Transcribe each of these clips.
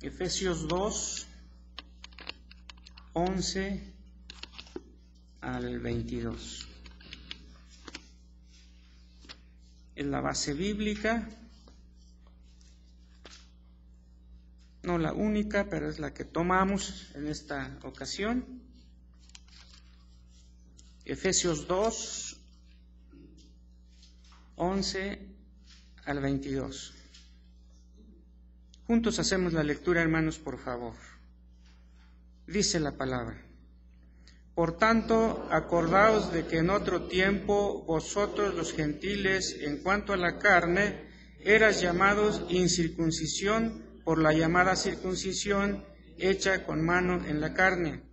Efesios 2, 11 al 22. Es la base bíblica, no la única, pero es la que tomamos en esta ocasión. Efesios 2, 11 al 22. Juntos hacemos la lectura, hermanos, por favor. Dice la palabra: Por tanto, acordaos de que en otro tiempo vosotros los gentiles, en cuanto a la carne, eras llamados incircuncisión por la llamada circuncisión hecha con mano en la carne.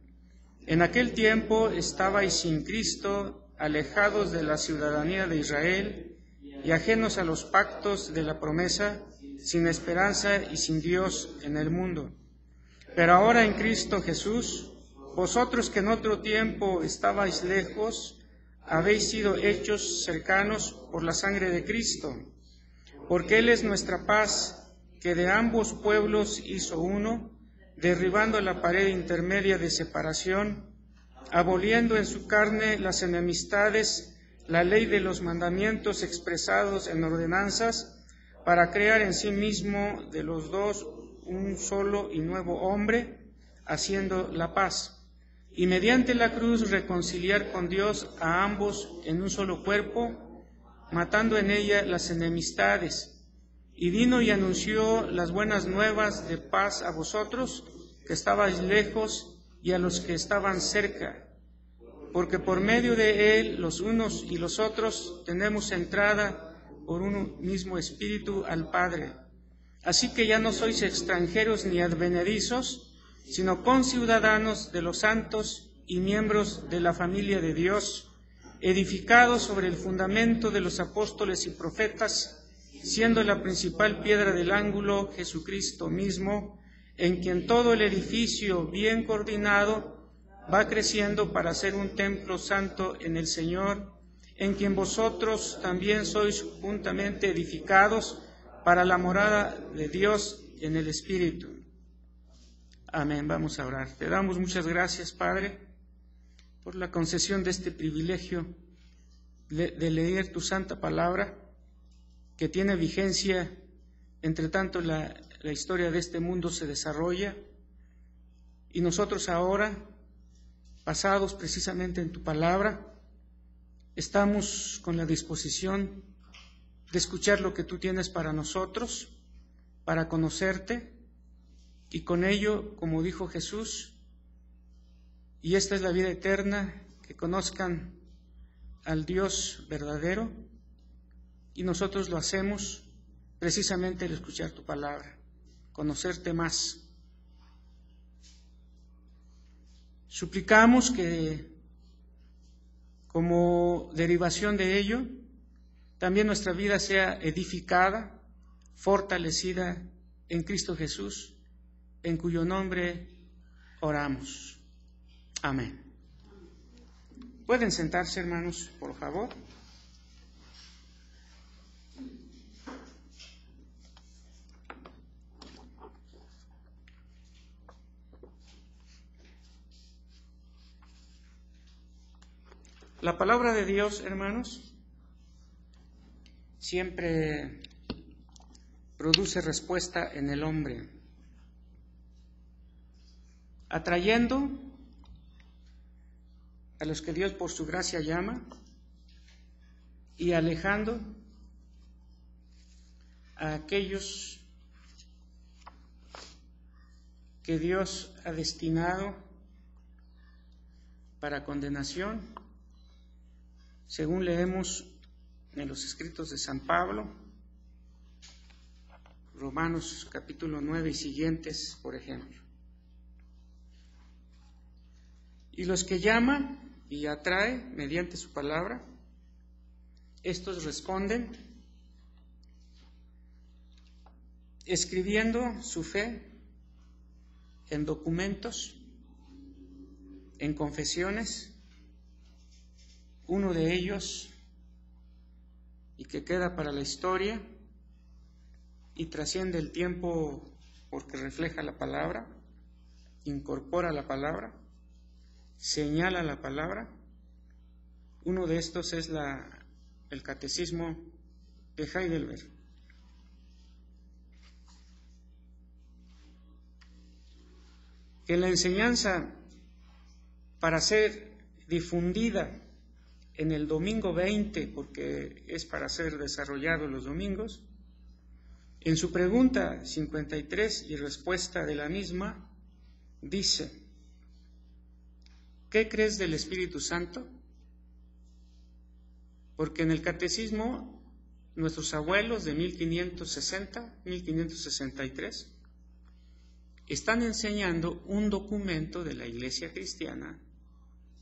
En aquel tiempo estabais sin Cristo, alejados de la ciudadanía de Israel y ajenos a los pactos de la promesa, sin esperanza y sin Dios en el mundo. Pero ahora en Cristo Jesús, vosotros que en otro tiempo estabais lejos, habéis sido hechos cercanos por la sangre de Cristo, porque Él es nuestra paz, que de ambos pueblos hizo uno, derribando la pared intermedia de separación, aboliendo en su carne las enemistades, la ley de los mandamientos expresados en ordenanzas, para crear en sí mismo de los dos un solo y nuevo hombre, haciendo la paz, y mediante la cruz reconciliar con Dios a ambos en un solo cuerpo, matando en ella las enemistades. Y vino y anunció las buenas nuevas de paz a vosotros, que estabais lejos, y a los que estaban cerca, porque por medio de Él, los unos y los otros, tenemos entrada por un mismo Espíritu al Padre. Así que ya no sois extranjeros ni advenedizos, sino conciudadanos de los santos y miembros de la familia de Dios, edificados sobre el fundamento de los apóstoles y profetas, siendo la principal piedra del ángulo Jesucristo mismo, en quien todo el edificio bien coordinado va creciendo para ser un templo santo en el Señor, en quien vosotros también sois juntamente edificados para la morada de Dios en el Espíritu. Amén. Vamos a orar. Te damos muchas gracias, Padre, por la concesión de este privilegio de leer tu santa palabra, que tiene vigencia entre tanto la historia de este mundo se desarrolla, y nosotros ahora, basados precisamente en tu palabra, estamos con la disposición de escuchar lo que tú tienes para nosotros, para conocerte, y con ello, como dijo Jesús, y esta es la vida eterna, que conozcan al Dios verdadero, y nosotros lo hacemos precisamente al escuchar tu palabra, conocerte más. Suplicamos que, como derivación de ello, también nuestra vida sea edificada, fortalecida en Cristo Jesús, en cuyo nombre oramos. Amén. ¿Pueden sentarse, hermanos, por favor? La palabra de Dios, hermanos, siempre produce respuesta en el hombre, atrayendo a los que Dios por su gracia llama y alejando a aquellos que Dios ha destinado para condenación, según leemos en los escritos de San Pablo, Romanos capítulo 9 y siguientes, por ejemplo. Y los que llama y atrae mediante su palabra, estos responden escribiendo su fe en documentos, en confesiones, uno de ellos, y que queda para la historia y trasciende el tiempo porque refleja la palabra, incorpora la palabra, señala la palabra. Uno de estos es el Catecismo de Heidelberg. Que la enseñanza, para ser difundida en el domingo 20, porque es para ser desarrollado los domingos, en su pregunta 53 y respuesta de la misma, dice: ¿qué crees del Espíritu Santo? Porque en el Catecismo, nuestros abuelos de 1563, están enseñando un documento de la Iglesia cristiana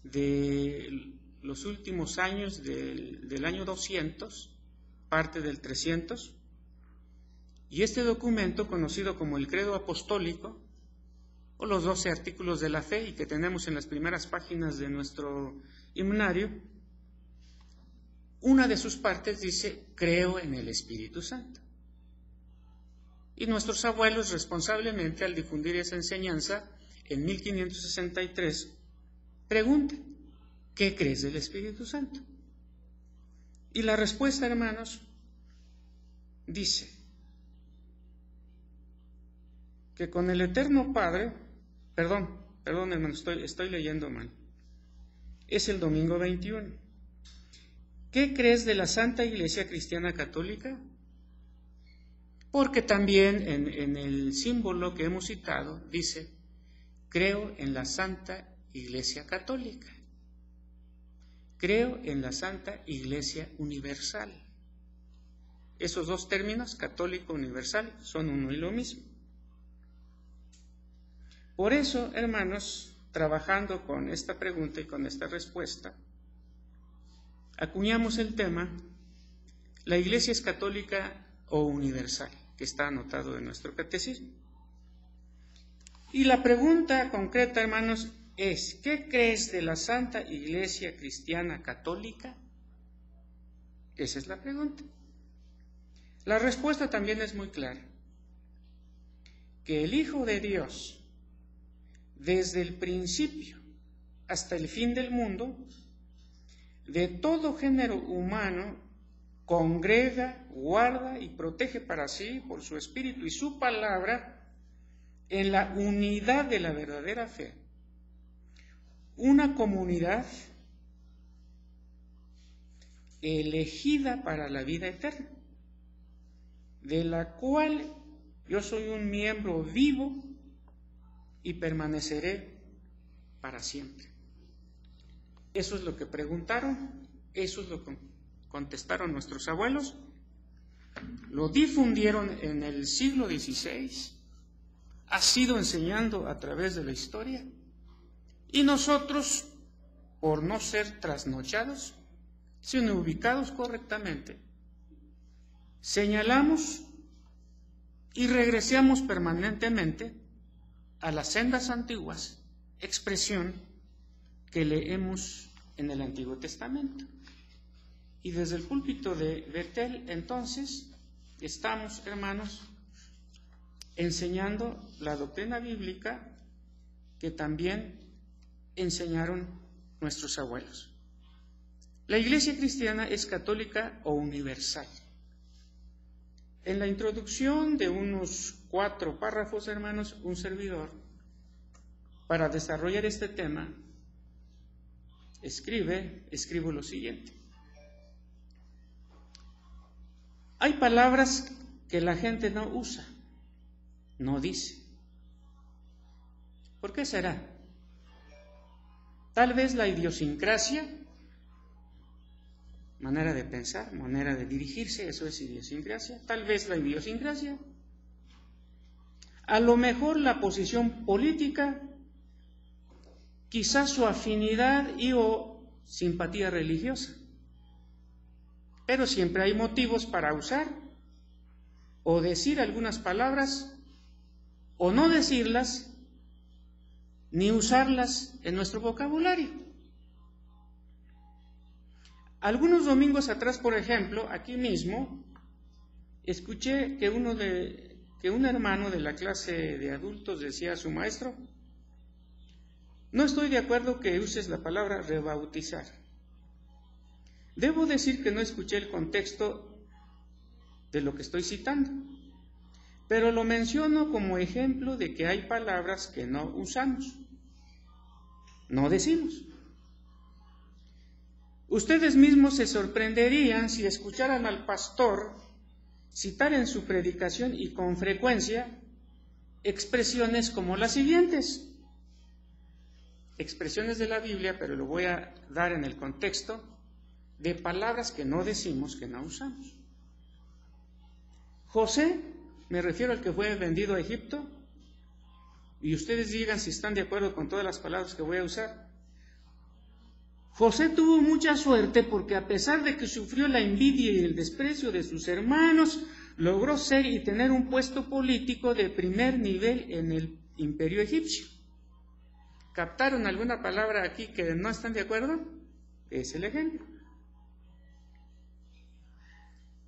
de los últimos años del año 200, parte del 300, y este documento, conocido como el Credo Apostólico, o los 12 artículos de la fe, y que tenemos en las primeras páginas de nuestro himnario, una de sus partes dice: creo en el Espíritu Santo. Y nuestros abuelos, responsablemente, al difundir esa enseñanza, en 1563, preguntan: ¿qué crees del Espíritu Santo? Y la respuesta, hermanos, dice que con el Eterno Padre, perdón hermanos, estoy leyendo mal, es el domingo 21. ¿Qué crees de la Santa Iglesia Cristiana Católica? Porque también en el símbolo que hemos citado dice: creo en la Santa Iglesia Católica, creo en la Santa Iglesia Universal. Esos dos términos, católico, universal, son uno y lo mismo. Por eso, hermanos, trabajando con esta pregunta y con esta respuesta, acuñamos el tema: ¿la Iglesia es católica o universal?, que está anotado en nuestro catecismo. Y la pregunta concreta, hermanos, es: ¿qué crees de la Santa Iglesia Cristiana Católica? Esa es la pregunta. La respuesta también es muy clara: que el Hijo de Dios, desde el principio hasta el fin del mundo, de todo género humano, congrega, guarda y protege para sí, por su Espíritu y su palabra, en la unidad de la verdadera fe, una comunidad elegida para la vida eterna, de la cual yo soy un miembro vivo y permaneceré para siempre. Eso es lo que preguntaron, eso es lo que contestaron nuestros abuelos, lo difundieron en el siglo XVI, ha sido enseñando a través de la historia, y nosotros, por no ser trasnochados, sino ubicados correctamente, señalamos y regresamos permanentemente a las sendas antiguas, expresión que leemos en el Antiguo Testamento. Y desde el púlpito de Betel, entonces, estamos, hermanos, enseñando la doctrina bíblica que también enseñaron nuestros abuelos. La Iglesia cristiana es católica o universal. En la introducción de unos 4 párrafos, hermanos, un servidor, para desarrollar este tema, escribo lo siguiente: hay palabras que la gente no usa, no dice. ¿Por qué será? Tal vez la idiosincrasia, manera de pensar, manera de dirigirse, eso es idiosincrasia. Tal vez la idiosincrasia. A lo mejor la posición política, quizás su afinidad y o simpatía religiosa. Pero siempre hay motivos para usar o decir algunas palabras o no decirlas ni usarlas en nuestro vocabulario. Algunos domingos atrás, por ejemplo, aquí mismo, escuché que uno de que un hermano de la clase de adultos decía a su maestro: no estoy de acuerdo que uses la palabra rebautizar. Debo decir que no escuché el contexto de lo que estoy citando, pero lo menciono como ejemplo de que hay palabras que no usamos, no decimos. Ustedes mismos se sorprenderían si escucharan al pastor citar en su predicación y con frecuencia expresiones como las siguientes. Expresiones de la Biblia, pero lo voy a dar en el contexto de palabras que no decimos, que no usamos. José, me refiero al que fue vendido a Egipto, y ustedes digan si están de acuerdo con todas las palabras que voy a usar. José tuvo mucha suerte porque a pesar de que sufrió la envidia y el desprecio de sus hermanos, logró ser y tener un puesto político de primer nivel en el imperio egipcio. ¿Captaron alguna palabra aquí que no están de acuerdo? Es el ejemplo.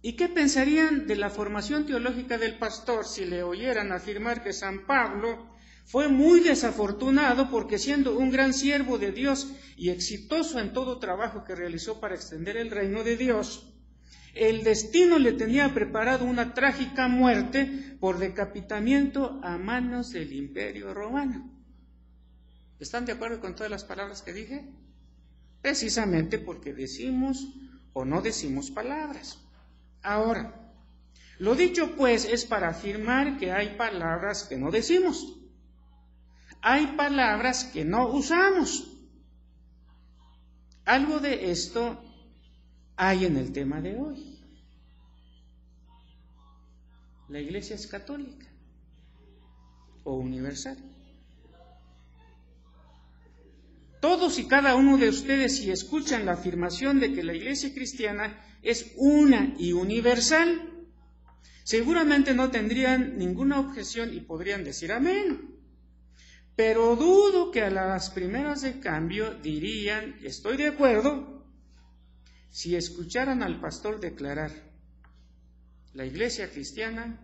¿Y qué pensarían de la formación teológica del pastor si le oyeran afirmar que San Pablo fue muy desafortunado porque, siendo un gran siervo de Dios y exitoso en todo trabajo que realizó para extender el reino de Dios, el destino le tenía preparado una trágica muerte por decapitamiento a manos del imperio romano? ¿Están de acuerdo con todas las palabras que dije? Precisamente porque decimos o no decimos palabras. Ahora, lo dicho pues es para afirmar que hay palabras que no decimos. Hay palabras que no usamos. Algo de esto hay en el tema de hoy. La Iglesia es católica o universal. Todos y cada uno de ustedes, si escuchan la afirmación de que la Iglesia cristiana es una y universal, seguramente no tendrían ninguna objeción y podrían decir amén. Pero dudo que a las primeras de cambio dirían: estoy de acuerdo, si escucharan al pastor declarar: la Iglesia cristiana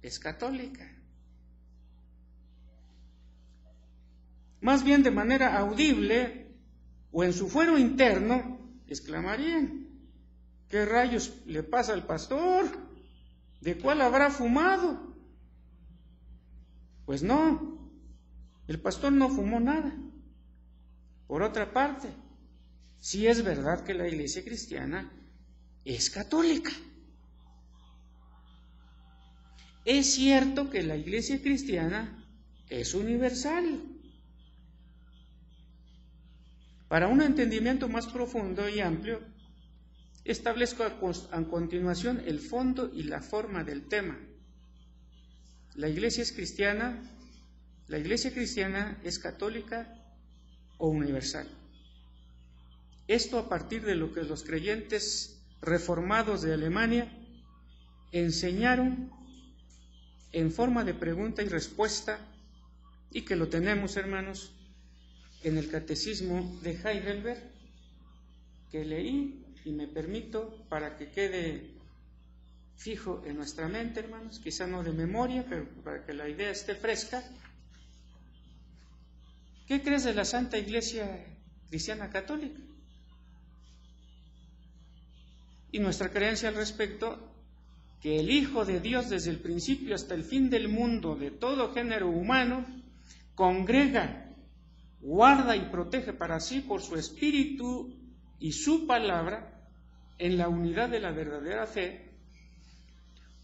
es católica. Más bien, de manera audible o en su fuero interno, exclamarían: ¿qué rayos le pasa al pastor? ¿De cuál habrá fumado? Pues no, el pastor no fumó nada. Por otra parte, sí es verdad que la Iglesia cristiana es católica. Es cierto que la Iglesia cristiana es universal. Para un entendimiento más profundo y amplio, establezco a continuación el fondo y la forma del tema. La Iglesia cristiana es católica o universal. Esto a partir de lo que los creyentes reformados de Alemania enseñaron en forma de pregunta y respuesta, y que lo tenemos, hermanos, en el Catecismo de Heidelberg, que leí y me permito para que quede fijo en nuestra mente, hermanos, quizá no de memoria, pero para que la idea esté fresca. ¿Qué crees de la Santa Iglesia Cristiana Católica? Y nuestra creencia al respecto: que el Hijo de Dios, desde el principio hasta el fin del mundo, de todo género humano, congrega, guarda y protege para sí, por su Espíritu y su palabra, en la unidad de la verdadera fe,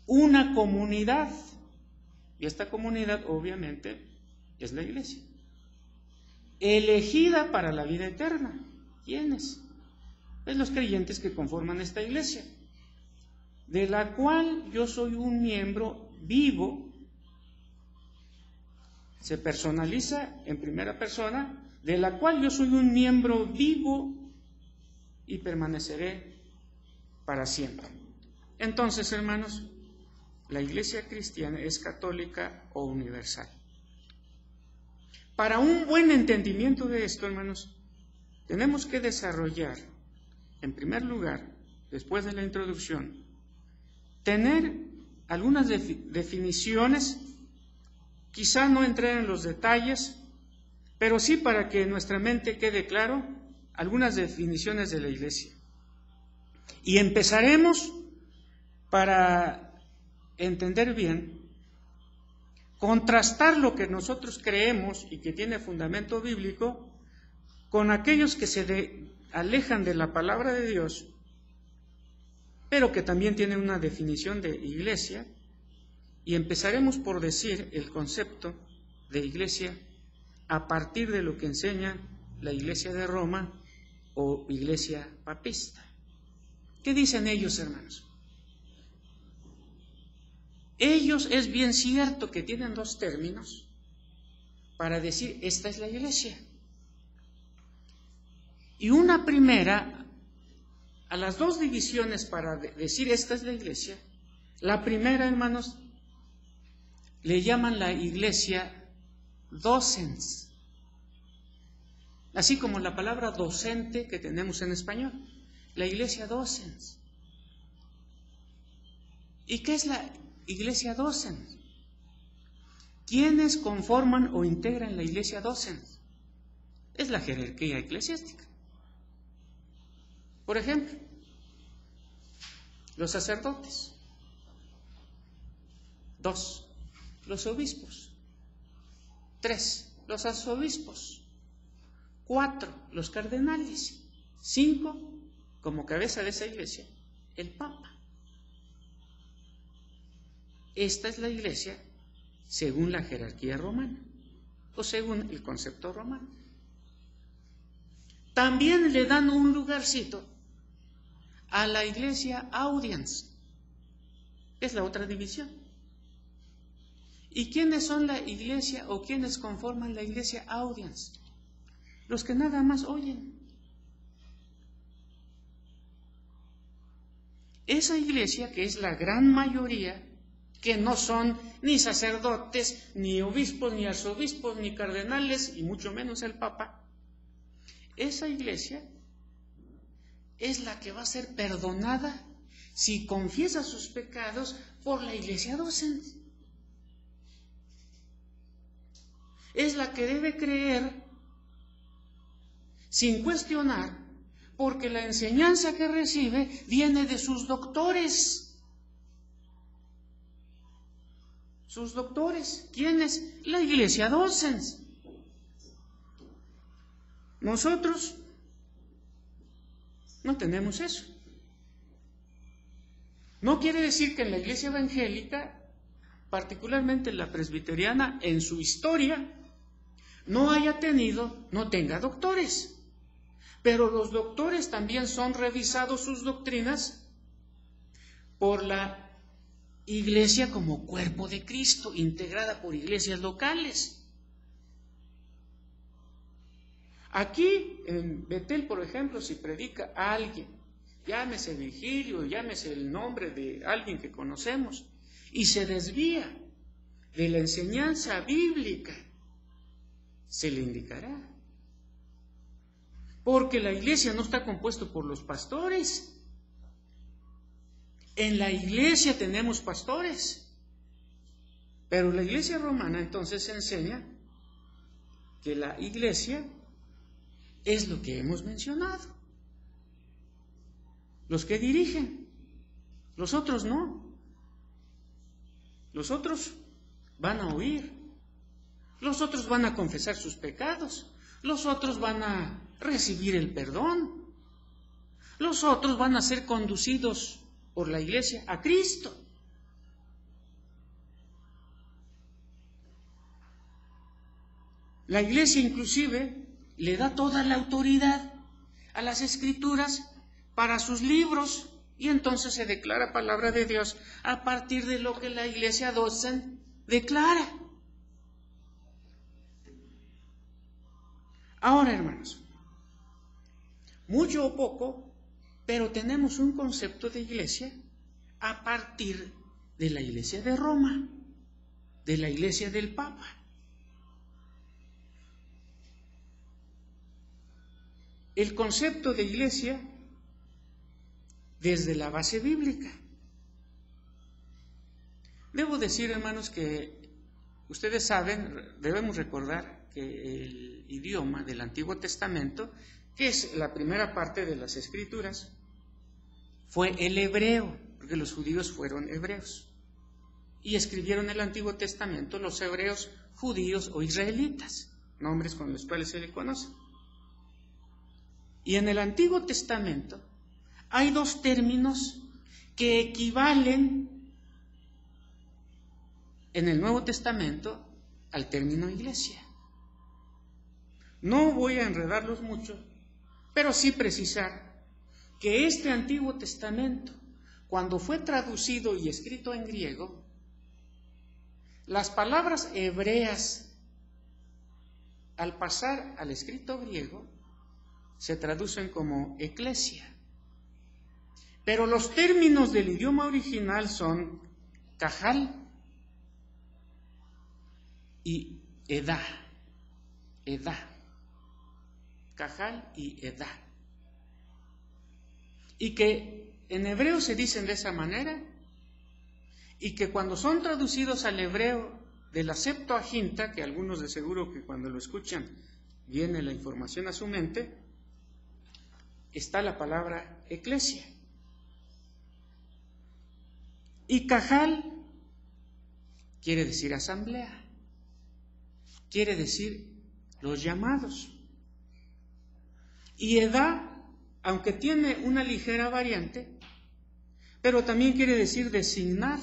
una comunidad. Y esta comunidad, obviamente, es la Iglesia, elegida para la vida eterna. ¿Quiénes? Pues los creyentes que conforman esta Iglesia, de la cual yo soy un miembro vivo. Se personaliza en primera persona: de la cual yo soy un miembro vivo y permaneceré para siempre. Entonces, hermanos, la Iglesia cristiana es católica o universal. Para un buen entendimiento de esto, hermanos, tenemos que desarrollar, en primer lugar, después de la introducción, tener algunas definiciones, quizá no entré en los detalles, pero sí para que en nuestra mente quede claro algunas definiciones de la Iglesia. Y empezaremos, para entender bien, contrastar lo que nosotros creemos y que tiene fundamento bíblico con aquellos que se alejan de la palabra de Dios, pero que también tienen una definición de iglesia, y empezaremos por decir el concepto de iglesia a partir de lo que enseña la Iglesia de Roma o Iglesia papista. ¿Qué dicen ellos, hermanos? Ellos, es bien cierto que tienen dos términos para decir esta es la iglesia. Y una primera, a las dos divisiones para decir esta es la iglesia, la primera, hermanos, le llaman la iglesia docens, así como la palabra docente que tenemos en español, la iglesia docens. ¿Y qué es la iglesia docens? ¿Quiénes conforman o integran la iglesia docens? Es la jerarquía eclesiástica. Por ejemplo, los sacerdotes. 2, los obispos. 3, los arzobispos. 4, los cardenales. 5, como cabeza de esa iglesia, el Papa. Esta es la iglesia según la jerarquía romana o según el concepto romano. También le dan un lugarcito a la iglesia audiens, es la otra división. ¿Y quiénes son la iglesia o quiénes conforman la iglesia audiens? Los que nada más oyen. Esa iglesia, que es la gran mayoría, que no son ni sacerdotes, ni obispos, ni arzobispos, ni cardenales, y mucho menos el Papa, esa iglesia es la que va a ser perdonada si confiesa sus pecados por la iglesia docente. Es la que debe creer sin cuestionar, porque la enseñanza que recibe viene de sus doctores. Sus doctores, ¿quiénes? La iglesia docens. Nosotros no tenemos eso. No quiere decir que en la iglesia evangélica, particularmente la presbiteriana, en su historia, no tenga doctores. Pero los doctores también son revisados sus doctrinas por la iglesia como cuerpo de Cristo, integrada por iglesias locales. Aquí en Betel, por ejemplo, si predica a alguien, llámese Virgilio, llámese el nombre de alguien que conocemos, y se desvía de la enseñanza bíblica, se le indicará. Porque la iglesia no está compuesta por los pastores. En la iglesia tenemos pastores, pero la iglesia romana entonces enseña que la iglesia es lo que hemos mencionado. Los que dirigen, los otros no. Los otros van a oír, los otros van a confesar sus pecados, los otros van a recibir el perdón, los otros van a ser conducidos por la iglesia a Cristo. La iglesia inclusive le da toda la autoridad a las escrituras para sus libros, y entonces se declara palabra de Dios a partir de lo que la iglesia docen declara. Ahora, hermanos, mucho o poco, pero tenemos un concepto de iglesia a partir de la iglesia de Roma, de la iglesia del Papa. El concepto de iglesia desde la base bíblica. Debo decir, hermanos, que ustedes saben, debemos recordar que el idioma del Antiguo Testamento, que es la primera parte de las Escrituras, fue el hebreo, porque los judíos fueron hebreos. Y escribieron el Antiguo Testamento los hebreos judíos o israelitas, nombres con los cuales se le conoce. Y en el Antiguo Testamento hay dos términos que equivalen en el Nuevo Testamento al término iglesia. No voy a enredarlos mucho, pero sí precisar que este Antiguo Testamento, cuando fue traducido y escrito en griego, las palabras hebreas, al pasar al escrito griego, se traducen como eclesia. Pero los términos del idioma original son cajal y edá. Cajal y edá. Y que en hebreo se dicen de esa manera, y que cuando son traducidos al hebreo de la Septuaginta, que algunos de seguro que cuando lo escuchan viene la información a su mente, está la palabra eclesia. Y cajal quiere decir asamblea, quiere decir los llamados. Y edá, aunque tiene una ligera variante, pero también quiere decir designar,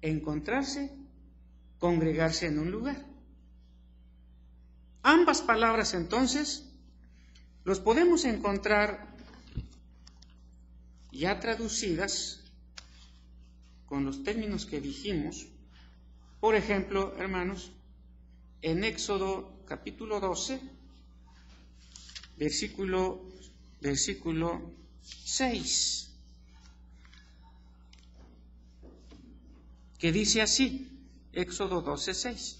encontrarse, congregarse en un lugar. Ambas palabras entonces los podemos encontrar ya traducidas con los términos que dijimos, por ejemplo, hermanos, en Éxodo capítulo 12, versículo 6, que dice así, Éxodo 12, 6,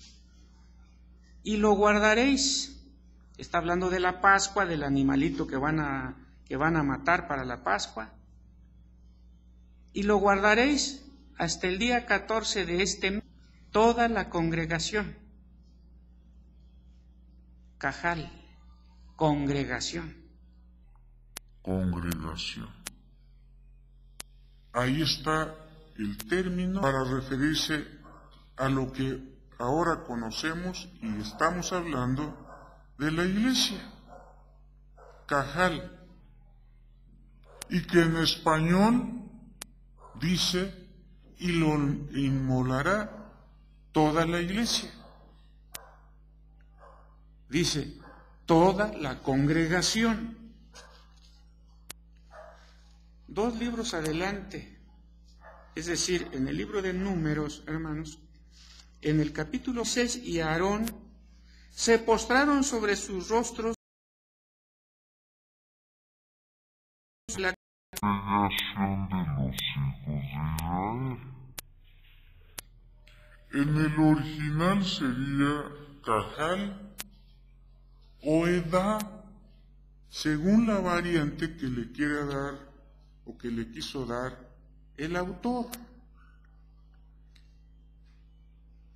y lo guardaréis, está hablando de la Pascua, del animalito que van a matar para la Pascua, y lo guardaréis hasta el día 14 de este mes, toda la congregación. Cajal, congregación. Congregación. Ahí está el término para referirse a lo que ahora conocemos y estamos hablando de la iglesia. Cajal. Y que en español dice, y lo inmolará toda la iglesia. Dice, toda la congregación. 2 libros adelante, es decir, en el libro de Números, hermanos, en el capítulo 6, y Aarón se postraron sobre sus rostros la Congregación de los hijos de Israel. En el original sería cajal o edá, según la variante que le quiera dar o que le quiso dar el autor.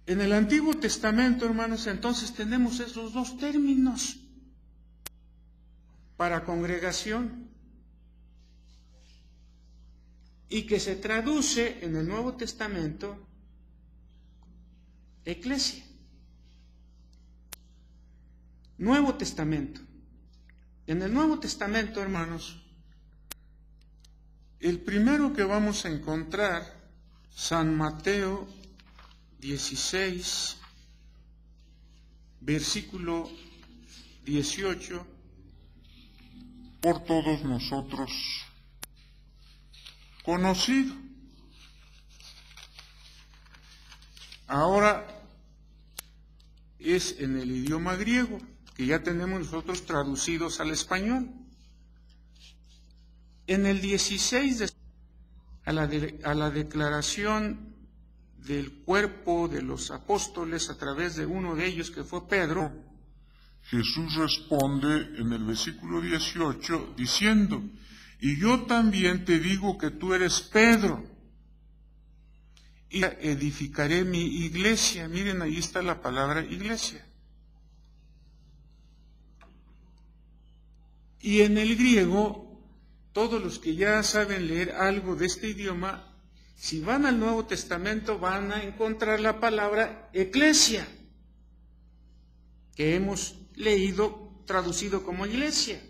En el Antiguo Testamento, hermanos, entonces tenemos esos dos términos para congregación, y que se traduce en el Nuevo Testamento eclesia. Nuevo Testamento. En el Nuevo Testamento, hermanos, el primero que vamos a encontrar, San Mateo 16, versículo 18, por todos nosotros conocido. Ahora es en el idioma griego, que ya tenemos nosotros traducidos al español. En el 16, a la declaración del cuerpo de los apóstoles a través de uno de ellos, que fue Pedro, Jesús responde en el versículo 18 diciendo, y yo también te digo que tú eres Pedro, y edificaré mi iglesia. Miren, ahí está la palabra iglesia. Y en el griego, todos los que ya saben leer algo de este idioma, si van al Nuevo Testamento van a encontrar la palabra eclesia, que hemos leído traducido como iglesia.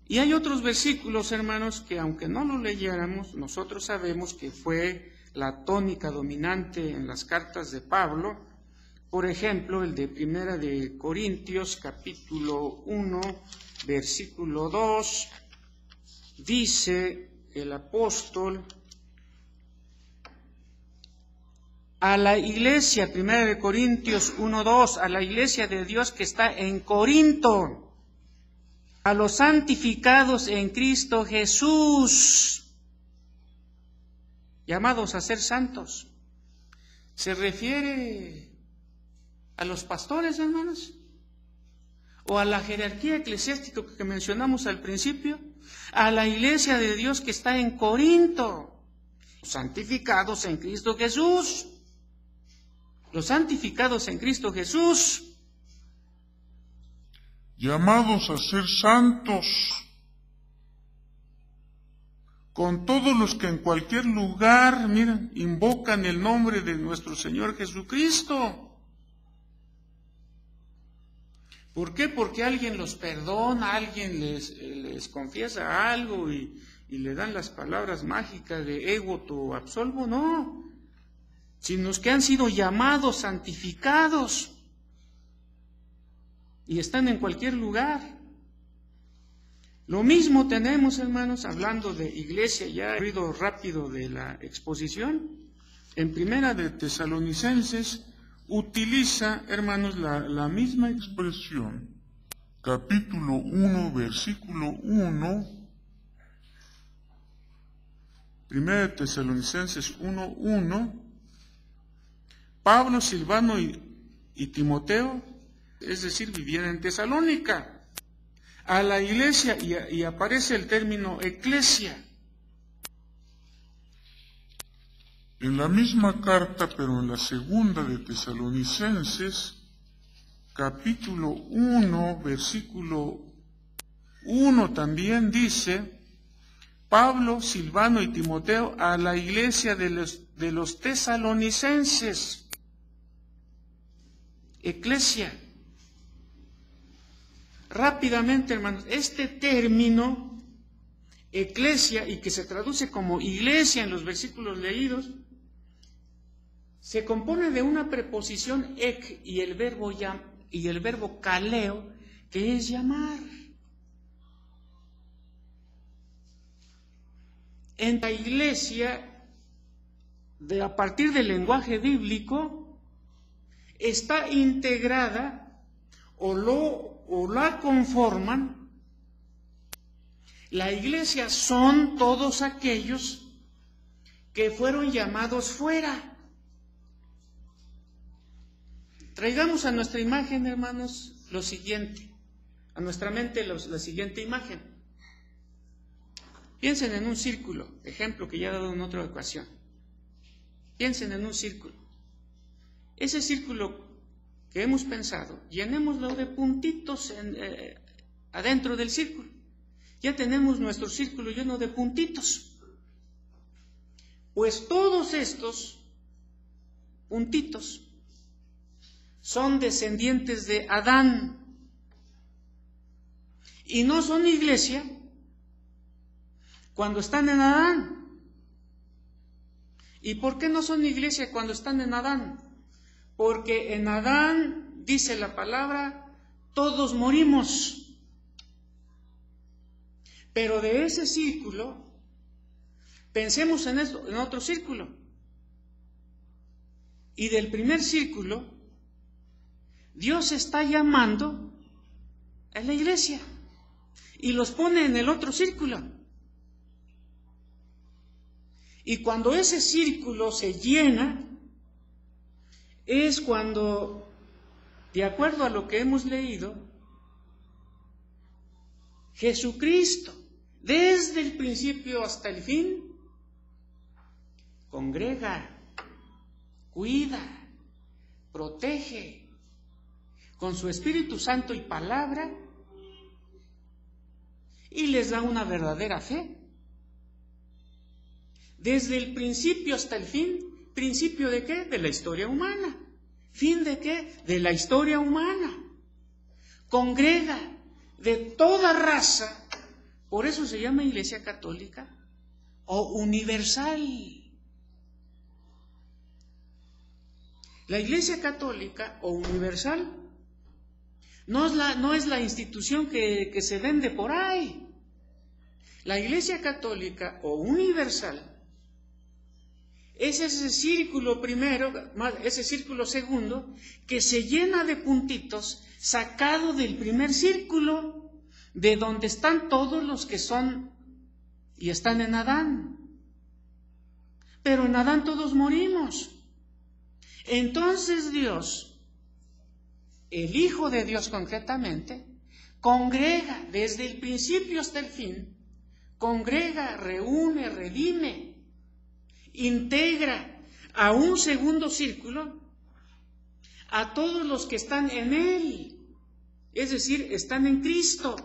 Y hay otros versículos, hermanos, que aunque no los leyéramos, nosotros sabemos que fue la tónica dominante en las cartas de Pablo. Por ejemplo, el de Primera de Corintios, capítulo 1, versículo 2, dice el apóstol a la iglesia, Primera de Corintios 1, 2, a la iglesia de Dios que está en Corinto, a los santificados en Cristo Jesús, llamados a ser santos. ¿Se refiere a los pastores, hermanos? ¿O a la jerarquía eclesiástica que mencionamos al principio? A la iglesia de Dios que está en Corinto, santificados en Cristo Jesús. Los santificados en Cristo Jesús, llamados a ser santos, con todos los que en cualquier lugar, miren, invocan el nombre de nuestro Señor Jesucristo. ¿Por qué? Porque alguien los perdona, alguien les confiesa algo y le dan las palabras mágicas de ego tu absolvo, no, sino que han sido llamados, santificados, y están en cualquier lugar. Lo mismo tenemos, hermanos, hablando de iglesia, ya he ido rápido de la exposición, en Primera de Tesalonicenses, utiliza, hermanos, la misma expresión, capítulo 1, versículo 1, Primera de Tesalonicenses 1, 1, Pablo, Silvano y Timoteo, es decir, vivían en Tesalónica, a la iglesia, y aparece el término eclesia. En la misma carta, pero en la segunda de Tesalonicenses, capítulo 1, versículo 1 también dice, Pablo, Silvano y Timoteo a la iglesia de los tesalonicenses. Eclesia. Rápidamente, hermanos, este término, eclesia, y que se traduce como iglesia en los versículos leídos, se compone de una preposición ek y el verbo kaleo, que es llamar. En la iglesia, a partir del lenguaje bíblico, está integrada o la conforman. La iglesia son todos aquellos que fueron llamados fuera. Traigamos a nuestra imagen, hermanos, lo siguiente, a nuestra mente la siguiente imagen. Piensen en un círculo, ejemplo que ya he dado en otra ocasión. Piensen en un círculo. Ese círculo que hemos pensado, llenémoslo de puntitos adentro del círculo. Ya tenemos nuestro círculo lleno de puntitos. Pues todos estos puntitos son descendientes de Adán y no son iglesia cuando están en Adán. ¿Y por qué no son iglesia cuando están en Adán? Porque en Adán, dice la palabra, todos morimos. Pero de ese círculo, pensemos en esto, en otro círculo. Y del primer círculo, Dios está llamando a la iglesia y los pone en el otro círculo. Y cuando ese círculo se llena, es cuando, de acuerdo a lo que hemos leído, Jesucristo, desde el principio hasta el fin, congrega, cuida, protege, con su Espíritu Santo y palabra, y les da una verdadera fe. Desde el principio hasta el fin. ¿Principio de qué? De la historia humana. ¿Fin de qué? De la historia humana. Congrega de toda raza. Por eso se llama Iglesia Católica o universal. La Iglesia Católica o universal no es la institución que se vende por ahí. La Iglesia Católica o universal es ese círculo primero, ese círculo segundo, que se llena de puntitos, sacado del primer círculo, de donde están todos los que son y están en Adán. Pero en Adán todos morimos. Entonces Dios, el Hijo de Dios concretamente, congrega desde el principio hasta el fin, congrega, reúne, redime, integra a un segundo círculo a todos los que están en Él, es decir, están en Cristo.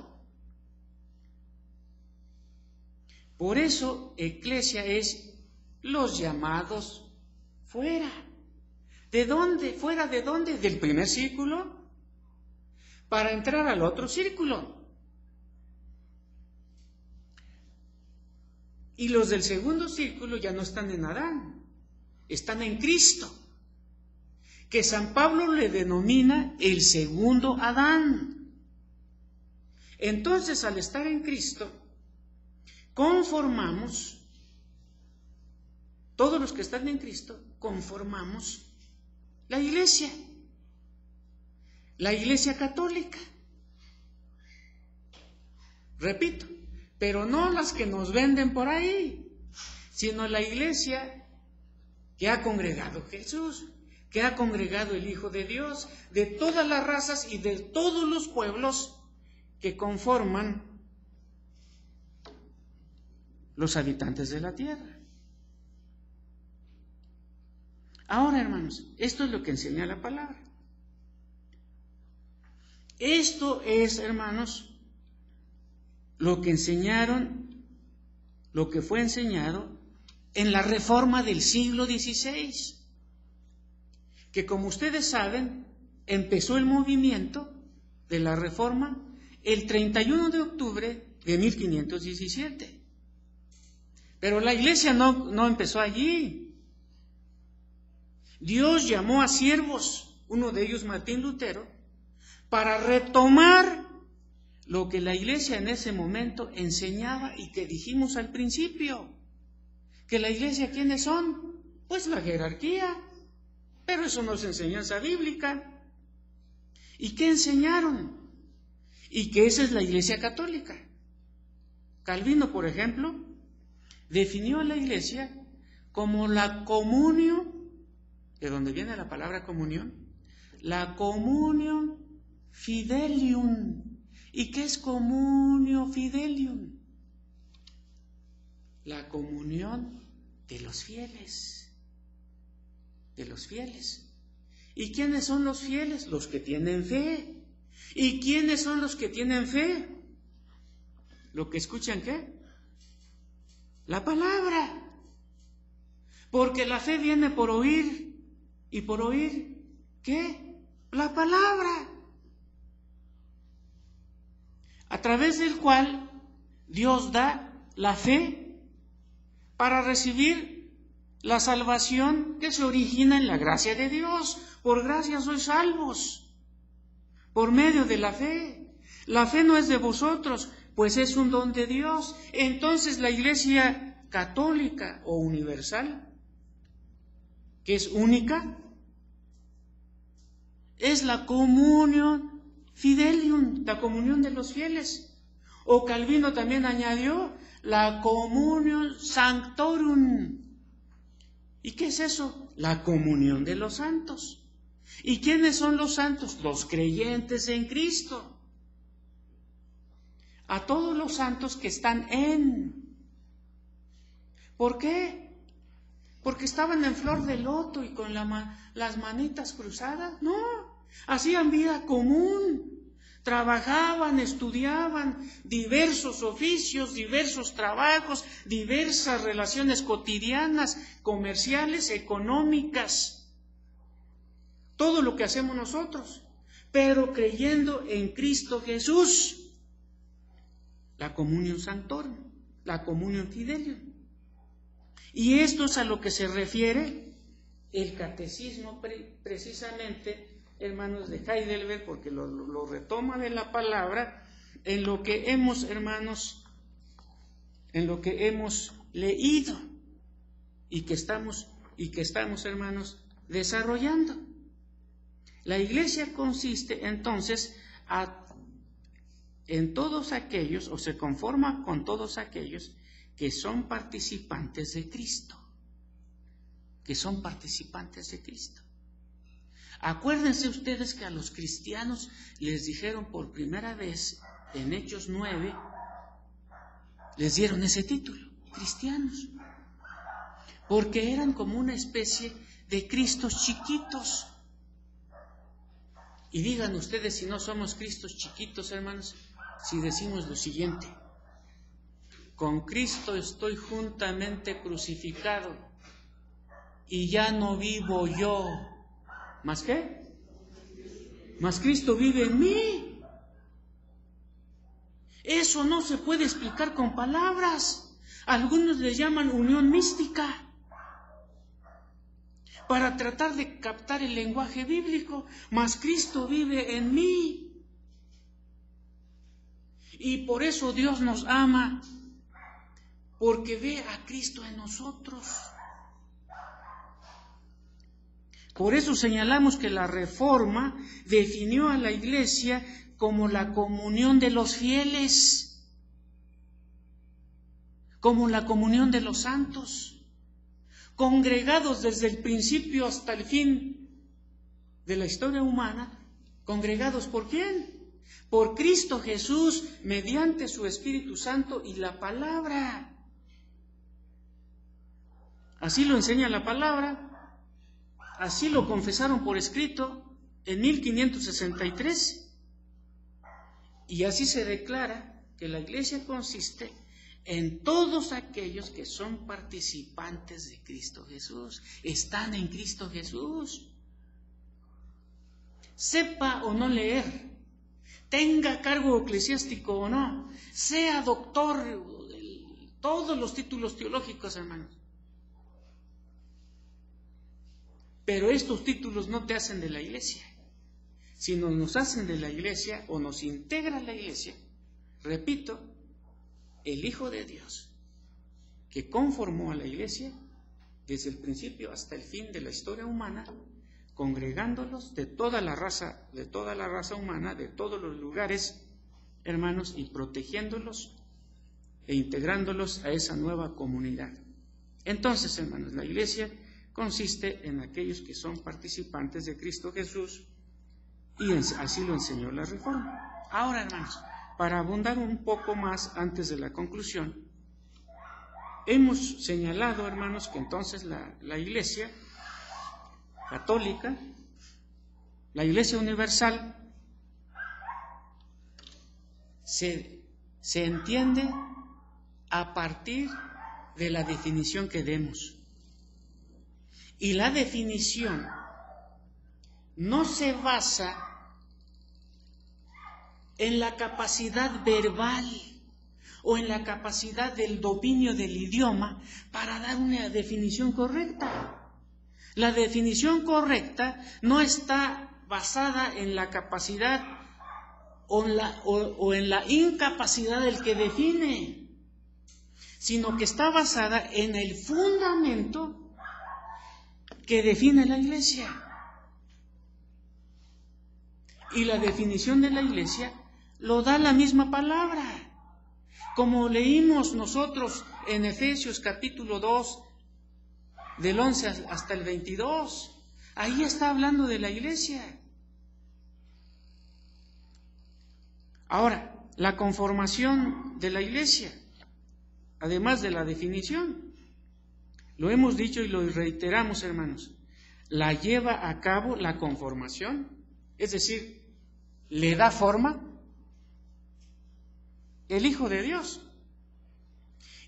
Por eso, eclesia es los llamados fuera. ¿De dónde? ¿Fuera de dónde? Del primer círculo, para entrar al otro círculo. Y los del segundo círculo ya no están en Adán, están en Cristo, que San Pablo le denomina el segundo Adán. Entonces, al estar en Cristo, conformamos, todos los que están en Cristo, conformamos la Iglesia Católica. Repito, pero no las que nos venden por ahí, sino la Iglesia que ha congregado Jesús, que ha congregado el Hijo de Dios, de todas las razas y de todos los pueblos que conforman los habitantes de la tierra. Ahora, hermanos, esto es lo que enseña la palabra. Esto es, hermanos, lo que enseñaron, lo que fue enseñado en la Reforma del siglo XVI, que como ustedes saben, empezó el movimiento de la Reforma el 31 de octubre de 1517. Pero la Iglesia no empezó allí. Dios llamó a siervos, uno de ellos Martín Lutero, para retomar lo que la Iglesia en ese momento enseñaba y que dijimos al principio, que la Iglesia, ¿quiénes son? Pues la jerarquía, pero eso no es enseñanza bíblica. ¿Y qué enseñaron? Y que esa es la Iglesia Católica. Calvino, por ejemplo, definió a la Iglesia como la comunio, de donde viene la palabra comunión, la comunio fidelium. ¿Y qué es comunio fidelium? La comunión de los fieles. De los fieles. ¿Y quiénes son los fieles? Los que tienen fe. ¿Y quiénes son los que tienen fe? ¿Lo que escuchan qué? La palabra. Porque la fe viene por oír. ¿Y por oír qué? La palabra. A través del cual Dios da la fe para recibir la salvación que se origina en la gracia de Dios. Por gracia sois salvos, por medio de la fe. La fe no es de vosotros, pues es un don de Dios. Entonces la Iglesia Católica o universal, que es única, es la comunión fidelium, la comunión de los fieles. O Calvino también añadió la comunión sanctorum. ¿Y qué es eso? La comunión de los santos. ¿Y quiénes son los santos? Los creyentes en Cristo. A todos los santos que están en. ¿Por qué? porque estaban en flor de loto y con las manitas cruzadas. No, hacían vida común. Trabajaban, estudiaban diversos oficios, diversos trabajos, diversas relaciones cotidianas, comerciales, económicas. Todo lo que hacemos nosotros, pero creyendo en Cristo Jesús. La comunión sanctorum, la comunión fidelium. Y esto es a lo que se refiere el catecismo precisamente, hermanos, de Heidelberg, porque lo retoma de la palabra en lo que hemos, hermanos, en lo que hemos leído y que estamos, hermanos, desarrollando. La Iglesia consiste entonces en todos aquellos, o se conforma con todos aquellos que son participantes de Cristo, que son participantes de Cristo. Acuérdense ustedes que a los cristianos les dijeron por primera vez en Hechos 9, les dieron ese título, cristianos, porque eran como una especie de Cristos chiquitos. Y digan ustedes si no somos Cristos chiquitos, hermanos, si decimos lo siguiente: con Cristo estoy juntamente crucificado, y ya no vivo yo. ¿Más qué? Más Cristo vive en mí. Eso no se puede explicar con palabras. Algunos le llaman unión mística, para tratar de captar el lenguaje bíblico. Más Cristo vive en mí. Y por eso Dios nos ama, porque ve a Cristo en nosotros. Por eso señalamos que la Reforma definió a la Iglesia como la comunión de los fieles, como la comunión de los santos, congregados desde el principio hasta el fin de la historia humana. ¿Congregados por quién? Por Cristo Jesús, mediante su Espíritu Santo y la palabra. Así lo enseña la palabra. Así lo confesaron por escrito en 1563. Y así se declara que la Iglesia consiste en todos aquellos que son participantes de Cristo Jesús, están en Cristo Jesús. Sepa o no leer, tenga cargo eclesiástico o no, sea doctor, todos los títulos teológicos, hermanos. Pero estos títulos no te hacen de la Iglesia, sino nos hacen de la Iglesia o nos integra la Iglesia, repito, el Hijo de Dios, que conformó a la Iglesia desde el principio hasta el fin de la historia humana, congregándolos de toda la raza humana, de todos los lugares, hermanos, y protegiéndolos e integrándolos a esa nueva comunidad. Entonces, hermanos, la Iglesia consiste en aquellos que son participantes de Cristo Jesús, y así lo enseñó la Reforma. Ahora, hermanos, para abundar un poco más antes de la conclusión, hemos señalado, hermanos, que entonces la Iglesia católica, la Iglesia universal, se entiende a partir de la definición que demos. Y la definición no se basa en la capacidad verbal o en la capacidad del dominio del idioma para dar una definición correcta. La definición correcta no está basada en la capacidad o en la incapacidad del que define, sino que está basada en el fundamento que define la Iglesia. Y la definición de la Iglesia lo da la misma palabra. Como leímos nosotros en Efesios capítulo 2, del 11 hasta el 22, ahí está hablando de la Iglesia. Ahora, la conformación de la Iglesia, además de la definición, Lo hemos dicho y lo reiteramos, hermanos. La lleva a cabo la conformación, es decir, le da forma el Hijo de Dios.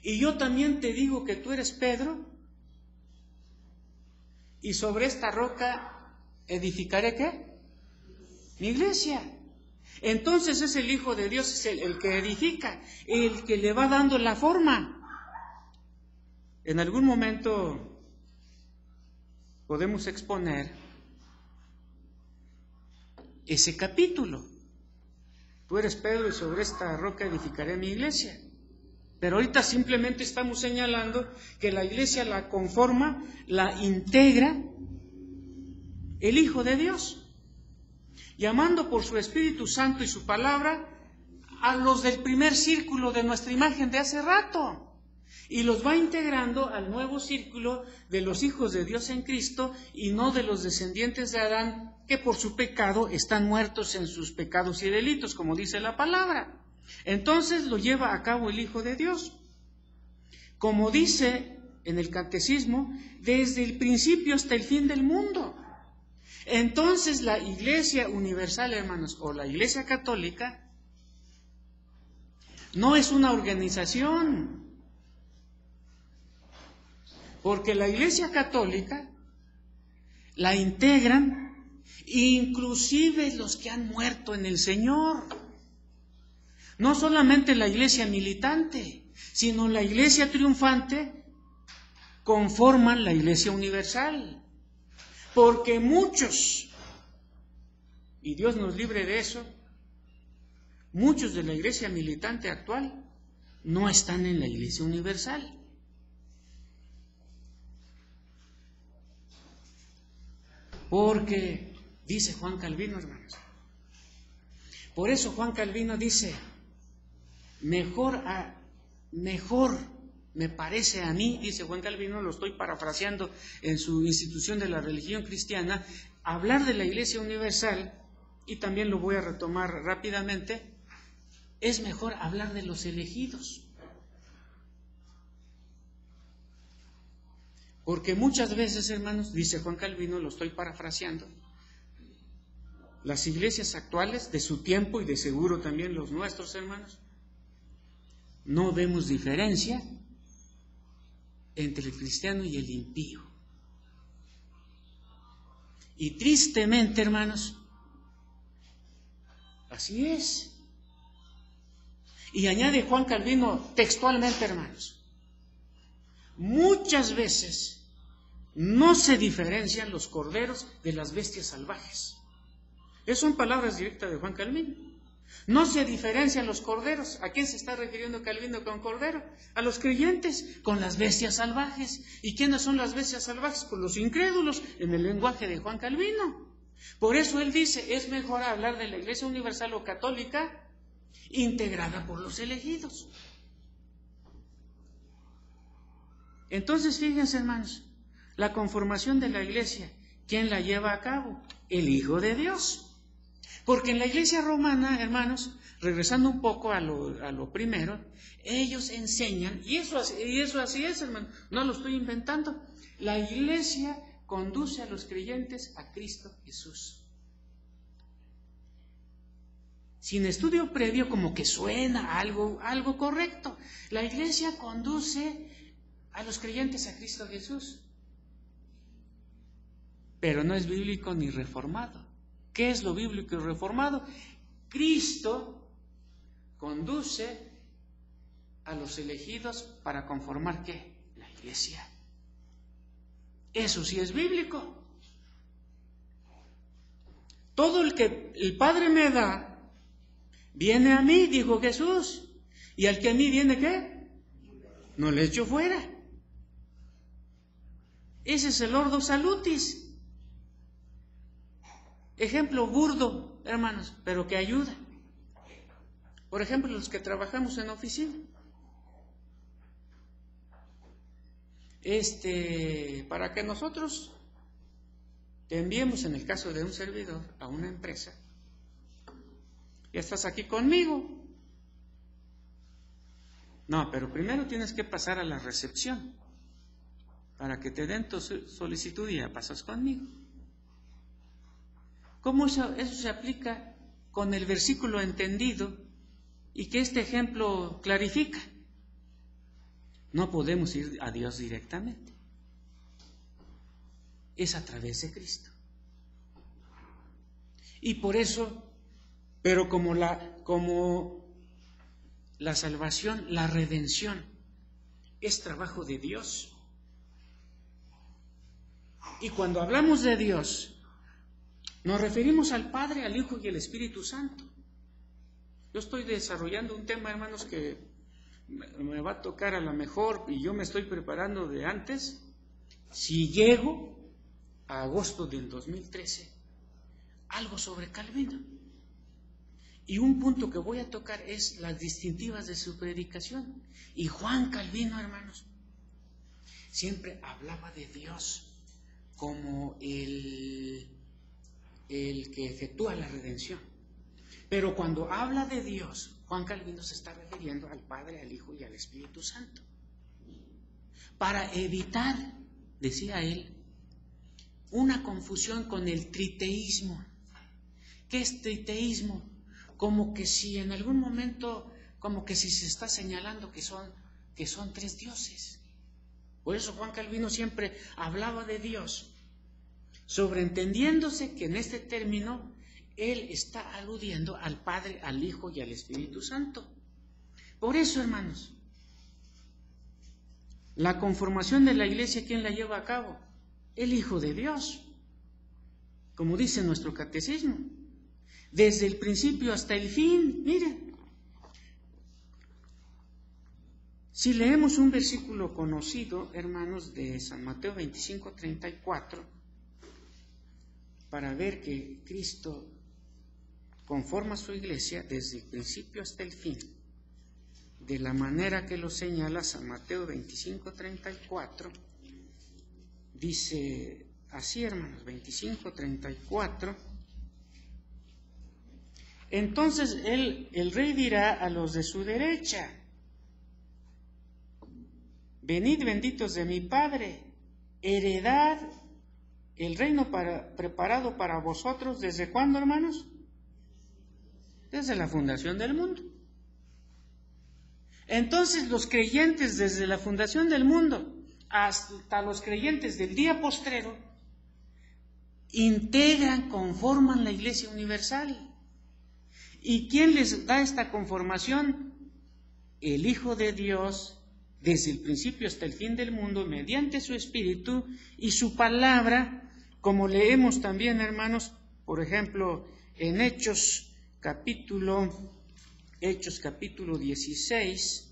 Y yo también te digo que tú eres Pedro, y sobre esta roca edificaré ¿qué? Mi iglesia. Entonces es el Hijo de Dios, es el que edifica, el que le va dando la forma. En algún momento podemos exponer ese capítulo. Tú eres Pedro y sobre esta roca edificaré mi iglesia. Pero ahorita simplemente estamos señalando que la iglesia la conforma, la integra el Hijo de Dios, llamando por su Espíritu Santo y su palabra a los del primer círculo de nuestra imagen de hace rato, y los va integrando al nuevo círculo de los hijos de Dios en Cristo y no de los descendientes de Adán, que por su pecado están muertos en sus pecados y delitos, como dice la palabra. Entonces lo lleva a cabo el Hijo de Dios. Como dice en el Catecismo, desde el principio hasta el fin del mundo. Entonces la Iglesia Universal, hermanos, o la Iglesia Católica, no es una organización, porque la Iglesia Católica la integran inclusive los que han muerto en el Señor. No solamente la Iglesia militante, sino la Iglesia triunfante conforman la Iglesia Universal. Porque muchos, y Dios nos libre de eso, muchos de la Iglesia militante actual no están en la Iglesia Universal. Porque, dice Juan Calvino, hermanos, por eso Juan Calvino dice, mejor me parece a mí, dice Juan Calvino, lo estoy parafraseando en su Institución de la Religión Cristiana, hablar de la Iglesia Universal, y también lo voy a retomar rápidamente, es mejor hablar de los elegidos. Porque muchas veces, hermanos, dice Juan Calvino, lo estoy parafraseando, las iglesias actuales de su tiempo y de seguro también los nuestros, hermanos, no vemos diferencia entre el cristiano y el impío. Y tristemente, hermanos, así es. Y añade Juan Calvino textualmente, hermanos, muchas veces no se diferencian los corderos de las bestias salvajes. Esas son palabras directas de Juan Calvino. No se diferencian los corderos. ¿A quién se está refiriendo Calvino con cordero? A los creyentes con las bestias salvajes. ¿Y quiénes son las bestias salvajes? Pues los incrédulos, en el lenguaje de Juan Calvino. Por eso él dice, es mejor hablar de la Iglesia Universal o Católica integrada por los elegidos. Entonces, fíjense, hermanos, la conformación de la Iglesia, ¿quién la lleva a cabo? El Hijo de Dios. Porque en la Iglesia romana, hermanos, regresando un poco a lo primero, ellos enseñan, y eso así es, hermano, no lo estoy inventando, la Iglesia conduce a los creyentes a Cristo Jesús. Sin estudio previo, como que suena algo correcto. La Iglesia conduce a los creyentes a Cristo Jesús. Pero no es bíblico ni reformado. ¿Qué es lo bíblico y reformado? Cristo conduce a los elegidos para conformar ¿qué? La Iglesia. Eso sí es bíblico. Todo el que el Padre me da, viene a mí, dijo Jesús. Y al que a mí viene, ¿qué? No le echo fuera. Ese es el ordo salutis. Ejemplo burdo, hermanos, pero que ayuda. Por ejemplo, los que trabajamos en oficina. Para que nosotros te enviemos, en el caso de un servidor, a una empresa, ya estás aquí conmigo. No, pero primero tienes que pasar a la recepción. para que te den tu solicitud y ya pasas conmigo. ¿Cómo eso se aplica con el versículo entendido y que este ejemplo clarifica? No podemos ir a Dios directamente. Es a través de Cristo. Y por eso, pero como la salvación, la redención, es trabajo de Dios. Y cuando hablamos de Dios, nos referimos al Padre, al Hijo y al Espíritu Santo. Yo estoy desarrollando un tema, hermanos, que me va a tocar a lo mejor, y yo me estoy preparando de antes, si llego a agosto del 2013, algo sobre Calvino. Y un punto que voy a tocar es las distintivas de su predicación. Y Juan Calvino, hermanos, siempre hablaba de Dios como el que efectúa la redención. Pero cuando habla de Dios, Juan Calvino se está refiriendo al Padre, al Hijo y al Espíritu Santo. Para evitar, decía él, una confusión con el triteísmo. ¿Qué es triteísmo? Como que si en algún momento, como que si se está señalando que son tres dioses. Por eso Juan Calvino siempre hablaba de Dios, sobreentendiéndose que en este término él está aludiendo al Padre, al Hijo y al Espíritu Santo. Por eso, hermanos, la conformación de la iglesia, ¿quién la lleva a cabo? El Hijo de Dios, como dice nuestro catecismo. Desde el principio hasta el fin, miren. Si leemos un versículo conocido, hermanos, de San Mateo 25:34, para ver que Cristo conforma su iglesia desde el principio hasta el fin, de la manera que lo señala San Mateo 25:34, dice así, hermanos, 25:34. Entonces el rey dirá a los de su derecha: venid benditos de mi Padre, heredad el reino preparado para vosotros. ¿Desde cuándo, hermanos? Desde la fundación del mundo. Entonces los creyentes desde la fundación del mundo hasta los creyentes del día postrero integran, conforman la Iglesia Universal. ¿Y quién les da esta conformación? El Hijo de Dios, desde el principio hasta el fin del mundo, mediante su Espíritu y su palabra, como leemos también, hermanos, por ejemplo, en Hechos capítulo 16,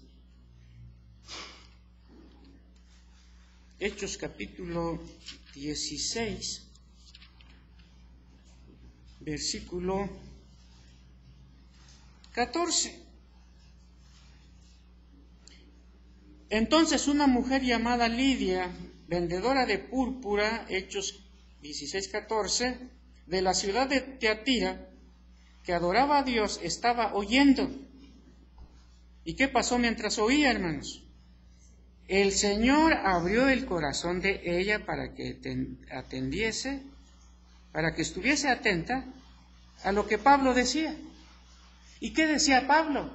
Hechos capítulo 16, versículo 14. Entonces una mujer llamada Lidia, vendedora de púrpura, Hechos 16:14, de la ciudad de Teatira, que adoraba a Dios, estaba oyendo. ¿Y qué pasó mientras oía, hermanos? El Señor abrió el corazón de ella para que atendiese, para que estuviese atenta a lo que Pablo decía. ¿Y qué decía Pablo?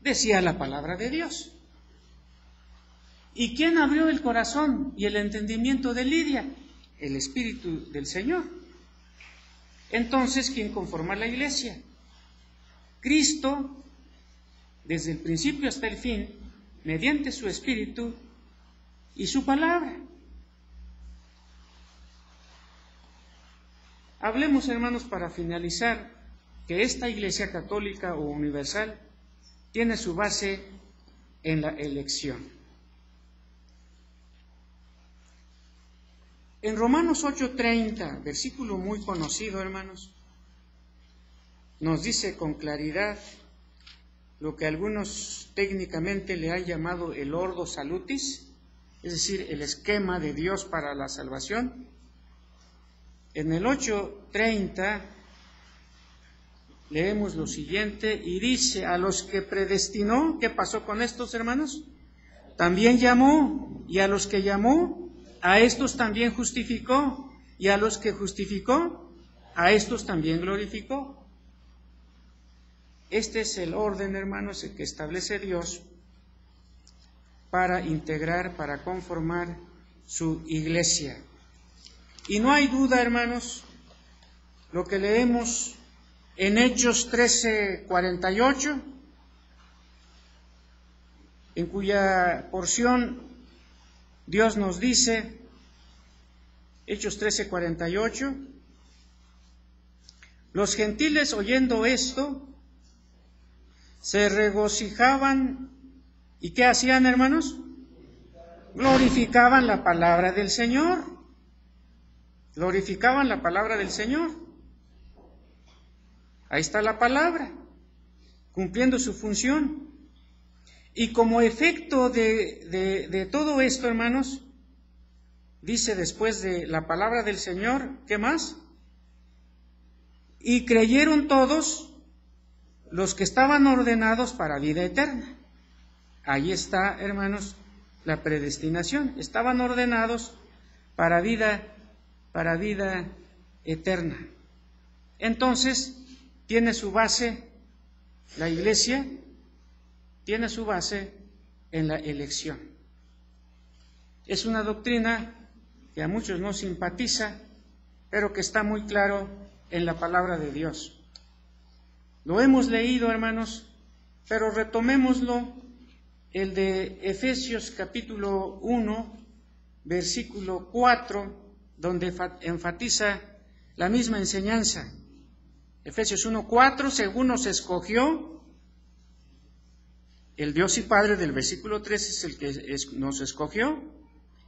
Decía la palabra de Dios. ¿Y quién abrió el corazón y el entendimiento de Lidia? El Espíritu del Señor. Entonces, ¿quién conforma la iglesia? Cristo, desde el principio hasta el fin, mediante su Espíritu y su palabra. Hablemos, hermanos, para finalizar, que esta Iglesia católica o universal tiene su base en la elección. En Romanos 8:30, versículo muy conocido, hermanos, nos dice con claridad lo que algunos técnicamente le han llamado el ordo salutis, es decir, el esquema de Dios para la salvación. En el 8:30 leemos lo siguiente y dice: a los que predestinó, ¿qué pasó con estos, hermanos? también llamó, y a los que llamó, a estos también justificó, y a los que justificó, a estos también glorificó. Este es el orden, hermanos, que establece Dios para integrar, para conformar su iglesia. Y no hay duda, hermanos, lo que leemos en Hechos 13:48, en cuya porción Dios nos dice, Hechos 13:48, los gentiles oyendo esto, se regocijaban, ¿y qué hacían, hermanos? Glorificaban la palabra del Señor, glorificaban la palabra del Señor. Ahí está la palabra, cumpliendo su función. Y como efecto de todo esto, hermanos, dice después de la palabra del Señor, ¿qué más? Y creyeron todos los que estaban ordenados para vida eterna. Ahí está, hermanos, la predestinación. Estaban ordenados para vida eterna. Entonces, tiene su base, la iglesia tiene su base en la elección. Es una doctrina que a muchos no simpatiza, pero que está muy claro en la palabra de Dios. Lo hemos leído, hermanos, pero retomémoslo, el de Efesios capítulo 1, versículo 4, donde enfatiza la misma enseñanza. Efesios 1:4, según nos escogió, el Dios y Padre del versículo 3 es el que nos escogió,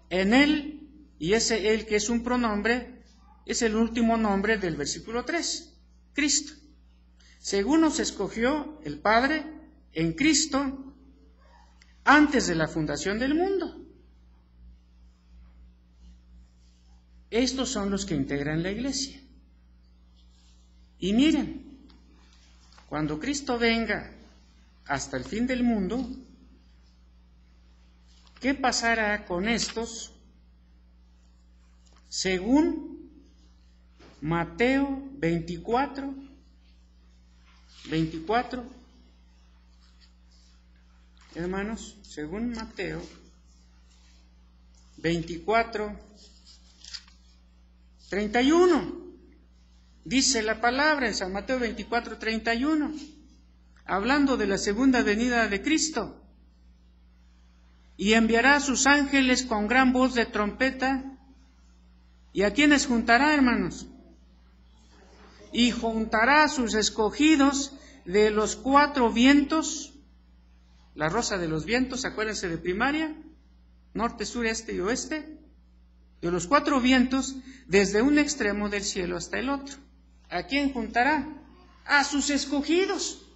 en Él, y ese Él que es un pronombre, es el último nombre del versículo 3, Cristo. Según nos escogió el Padre en Cristo antes de la fundación del mundo. Estos son los que integran la iglesia. Y miren, cuando Cristo venga hasta el fin del mundo, ¿qué pasará con estos? Según Mateo 24, hermanos, según Mateo 24, 31, dice la palabra en San Mateo 24, 31, hablando de la segunda venida de Cristo, y enviará a sus ángeles con gran voz de trompeta, ¿y a quiénes juntará, hermanos? Y juntará a sus escogidos de los 4 vientos, la rosa de los vientos, acuérdense de primaria, norte, sur, este y oeste, de los 4 vientos, desde un extremo del cielo hasta el otro. ¿A quién juntará? A sus escogidos.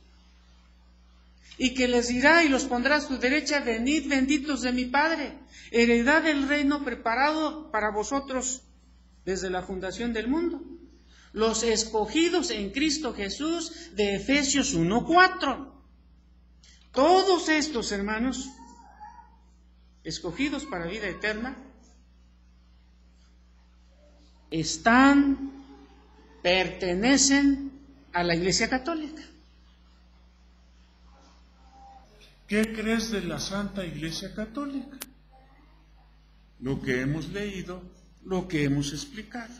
Y que les dirá y los pondrá a su derecha, venid benditos de mi Padre, heredad del reino preparado para vosotros desde la fundación del mundo. Los escogidos en Cristo Jesús de Efesios 1:4. Todos estos, hermanos, escogidos para vida eterna, pertenecen a la Iglesia Católica. ¿Qué crees de la Santa Iglesia Católica? Lo que hemos leído, lo que hemos explicado.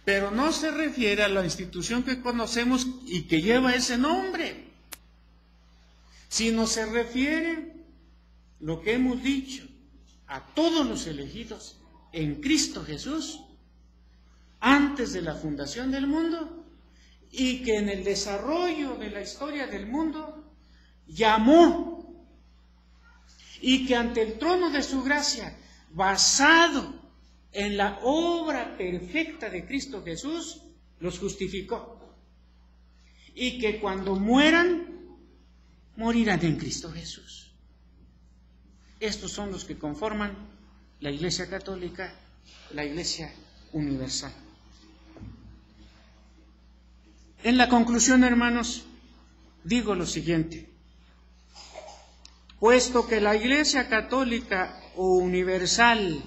Pero no se refiere a la institución que conocemos y que lleva ese nombre, sino se refiere, lo que hemos dicho, a todos los elegidos en Cristo Jesús antes de la fundación del mundo, y que en el desarrollo de la historia del mundo llamó, y que ante el trono de su gracia, basado en la obra perfecta de Cristo Jesús, los justificó, y que cuando mueran, morirán en Cristo Jesús. Estos son los que conforman la Iglesia Católica, la Iglesia Universal. En la conclusión, hermanos, digo lo siguiente: puesto que la Iglesia Católica o Universal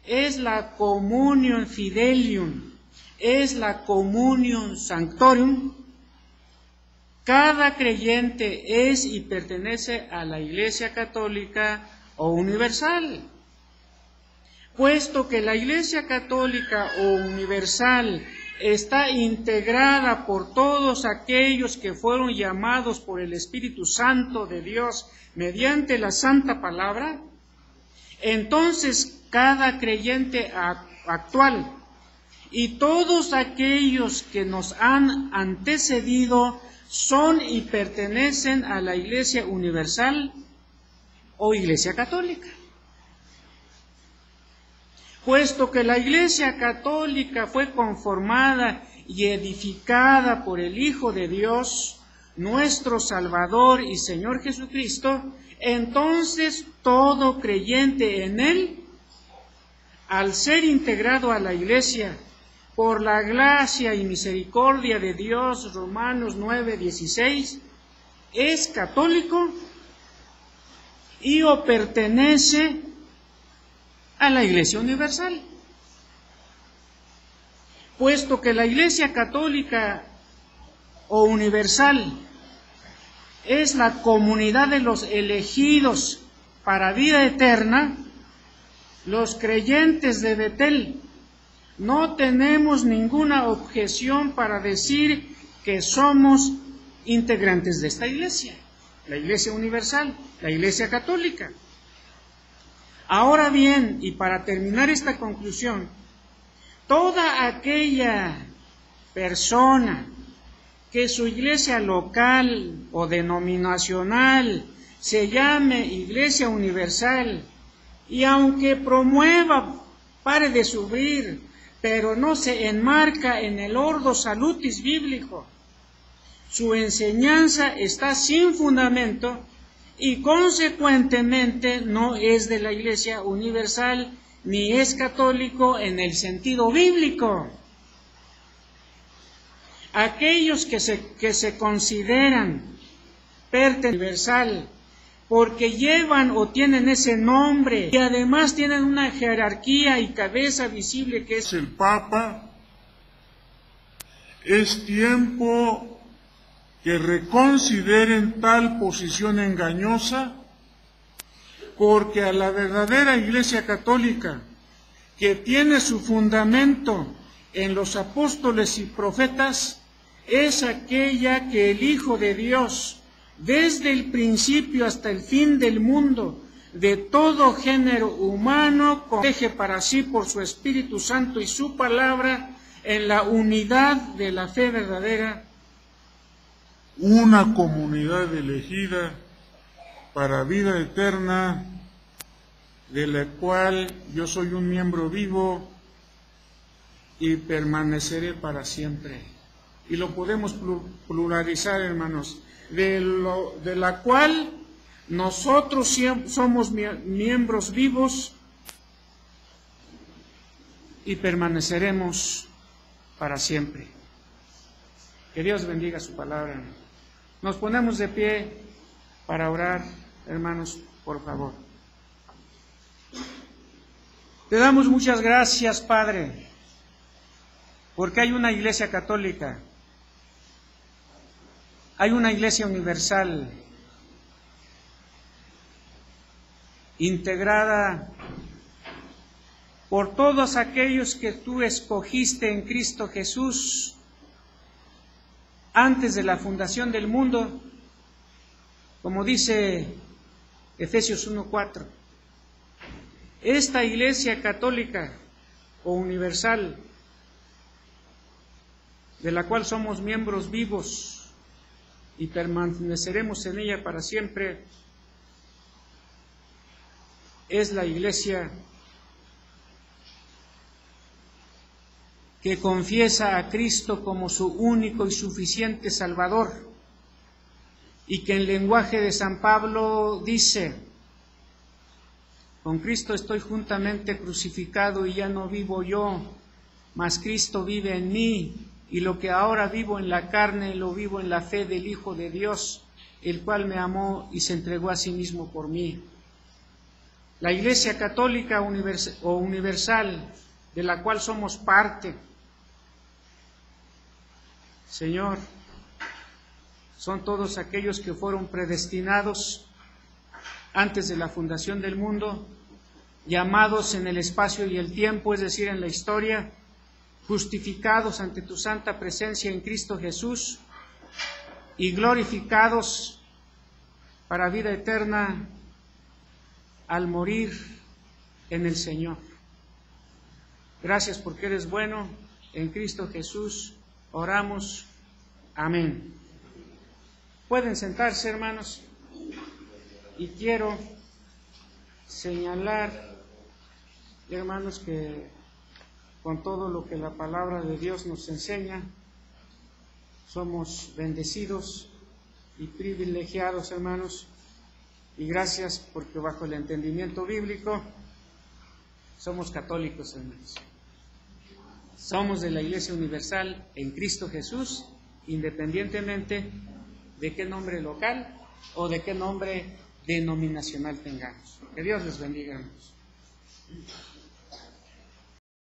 es la Communion Fidelium, es la Communion Sanctorum, cada creyente es y pertenece a la Iglesia Católica o Universal. Puesto que la Iglesia Católica o Universal está integrada por todos aquellos que fueron llamados por el Espíritu Santo de Dios mediante la Santa Palabra, entonces cada creyente actual y todos aquellos que nos han antecedido son y pertenecen a la Iglesia Universal o Iglesia Católica. Puesto que la Iglesia Católica fue conformada y edificada por el Hijo de Dios, nuestro Salvador y Señor Jesucristo, entonces todo creyente en Él, al ser integrado a la Iglesia, por la gracia y misericordia de Dios, Romanos 9:16, es católico y o pertenece a la Iglesia Universal. Puesto que la Iglesia Católica o Universal es la comunidad de los elegidos para vida eterna, los creyentes de Betel no tenemos ninguna objeción para decir que somos integrantes de esta iglesia, la Iglesia Universal, la Iglesia Católica. Ahora bien, y para terminar esta conclusión, toda aquella persona que su iglesia local o denominacional se llame Iglesia Universal, y aunque promueva, pare de subir, pero no se enmarca en el ordo salutis bíblico, su enseñanza está sin fundamento y consecuentemente no es de la Iglesia Universal ni es católico en el sentido bíblico. Aquellos que se consideran pertenecientes universal porque llevan o tienen ese nombre y además tienen una jerarquía y cabeza visible que es el Papa, es tiempo que reconsideren tal posición engañosa, porque a la verdadera Iglesia Católica, que tiene su fundamento en los apóstoles y profetas, es aquella que el Hijo de Dios, desde el principio hasta el fin del mundo, de todo género humano, protege para sí por su Espíritu Santo y su palabra en la unidad de la fe verdadera, una comunidad elegida para vida eterna, de la cual yo soy un miembro vivo y permaneceré para siempre. Y lo podemos pluralizar, hermanos, de la cual nosotros somos miembros vivos y permaneceremos para siempre. Que Dios bendiga su palabra. Nos ponemos de pie para orar, hermanos, por favor. Te damos muchas gracias, Padre, porque hay una Iglesia Católica, hay una Iglesia Universal, integrada por todos aquellos que tú escogiste en Cristo Jesús antes de la fundación del mundo, como dice Efesios 1:4. Esta Iglesia Católica o Universal, de la cual somos miembros vivos y permaneceremos en ella para siempre, es la Iglesia que confiesa a Cristo como su único y suficiente Salvador, y que en lenguaje de San Pablo dice: con Cristo estoy juntamente crucificado y ya no vivo yo, mas Cristo vive en mí, y lo que ahora vivo en la carne lo vivo en la fe del Hijo de Dios, el cual me amó y se entregó a sí mismo por mí. La Iglesia Católica Universal, de la cual somos parte. Señor, son todos aquellos que fueron predestinados antes de la fundación del mundo, llamados en el espacio y el tiempo, es decir, en la historia, justificados ante tu santa presencia en Cristo Jesús y glorificados para vida eterna al morir en el Señor. Gracias porque eres bueno, en Cristo Jesús oramos. Amén. Pueden sentarse, hermanos, y quiero señalar, hermanos, que con todo lo que la palabra de Dios nos enseña, somos bendecidos y privilegiados, hermanos, y gracias porque bajo el entendimiento bíblico somos católicos, hermanos. Somos de la Iglesia Universal en Cristo Jesús, independientemente de qué nombre local o de qué nombre denominacional tengamos. Que Dios les bendiga, hermanos.